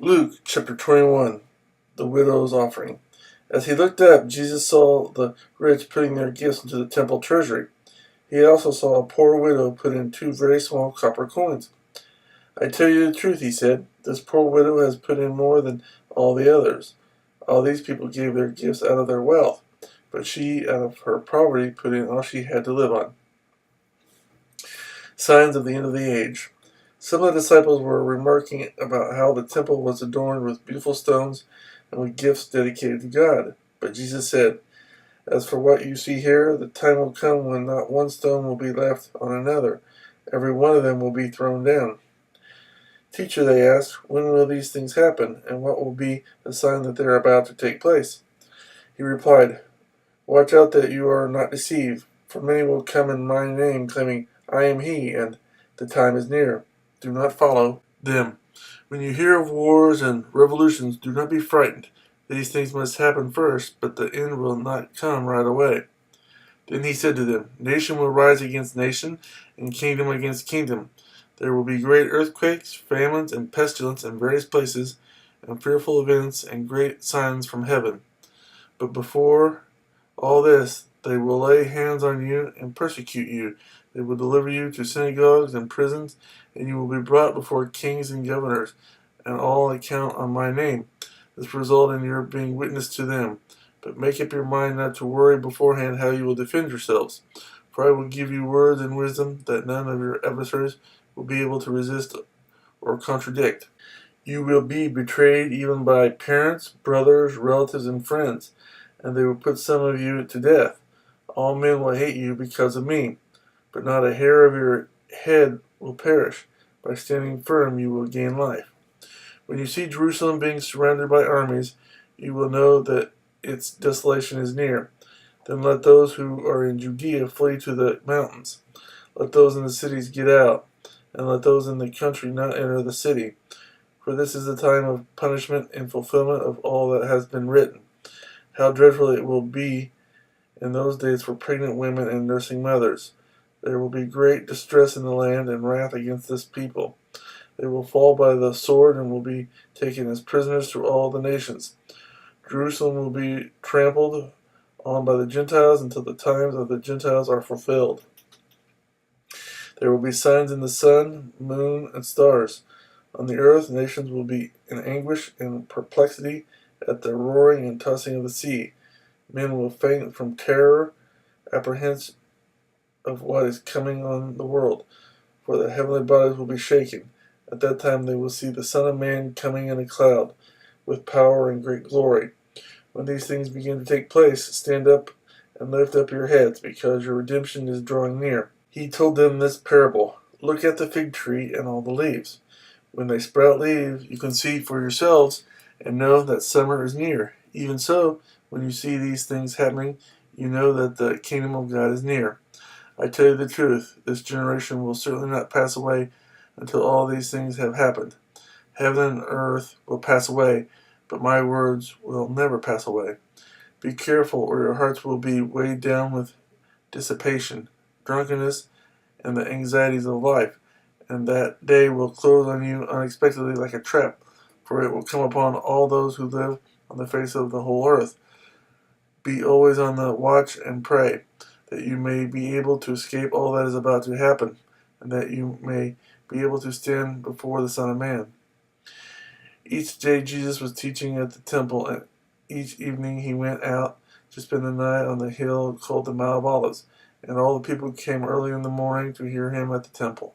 Luke chapter 21, the widow's offering. As he looked up, Jesus saw the rich putting their gifts into the temple treasury. He also saw a poor widow put in 2 very small copper coins. I tell you the truth, he said, this poor widow has put in more than all the others. All these people gave their gifts out of their wealth, but she, out of her poverty, put in all she had to live on. Signs of the end of the age. Some of the disciples were remarking about how the temple was adorned with beautiful stones and with gifts dedicated to God. But Jesus said, "As for what you see here, the time will come when not one stone will be left on another. Every one of them will be thrown down." "Teacher," they asked, "when will these things happen, and what will be the sign that they are about to take place?" He replied, "Watch out that you are not deceived, for many will come in my name, claiming, 'I am he,' and 'the time is near.' Do not follow them. When you hear of wars and revolutions, do not be frightened. These things must happen first, but the end will not come right away." Then he said to them, "Nation will rise against nation, and kingdom against kingdom. There will be great earthquakes, famines, and pestilence in various places, and fearful events and great signs from heaven. But before all this, they will lay hands on you and persecute you. They will deliver you to synagogues and prisons, and you will be brought before kings and governors, and all account on my name. This will result in your being witness to them. But make up your mind not to worry beforehand how you will defend yourselves. For I will give you words and wisdom that none of your adversaries will be able to resist or contradict. You will be betrayed even by parents, brothers, relatives, and friends, and they will put some of you to death. All men will hate you because of me, but not a hair of your head will perish. By standing firm, you will gain life. When you see Jerusalem being surrounded by armies, you will know that its desolation is near. Then let those who are in Judea flee to the mountains. Let those in the cities get out, and let those in the country not enter the city. For this is the time of punishment and fulfillment of all that has been written. How dreadful it will be in those days for pregnant women and nursing mothers. There will be great distress in the land and wrath against this people. They will fall by the sword and will be taken as prisoners through all the nations. Jerusalem will be trampled on by the Gentiles until the times of the Gentiles are fulfilled. There will be signs in the sun, moon, and stars. On the earth, nations will be in anguish and perplexity at the roaring and tossing of the sea. Men will faint from terror, apprehensive of what is coming on the world, for the heavenly bodies will be shaken. At that time they will see the Son of Man coming in a cloud, with power and great glory. When these things begin to take place, stand up and lift up your heads, because your redemption is drawing near. He told them this parable: "Look at the fig tree and all the leaves. When they sprout leaves, you can see for yourselves and know that summer is near. Even so, when you see these things happening, you know that the kingdom of God is near. I tell you the truth, this generation will certainly not pass away until all these things have happened. Heaven and earth will pass away, but my words will never pass away. Be careful, or your hearts will be weighed down with dissipation, drunkenness, and the anxieties of life, and that day will close on you unexpectedly like a trap, for it will come upon all those who live on the face of the whole earth. Be always on the watch and pray, that you may be able to escape all that is about to happen, and that you may be able to stand before the Son of Man." Each day Jesus was teaching at the temple, and each evening he went out to spend the night on the hill called the Mount of Olives, and all the people came early in the morning to hear him at the temple.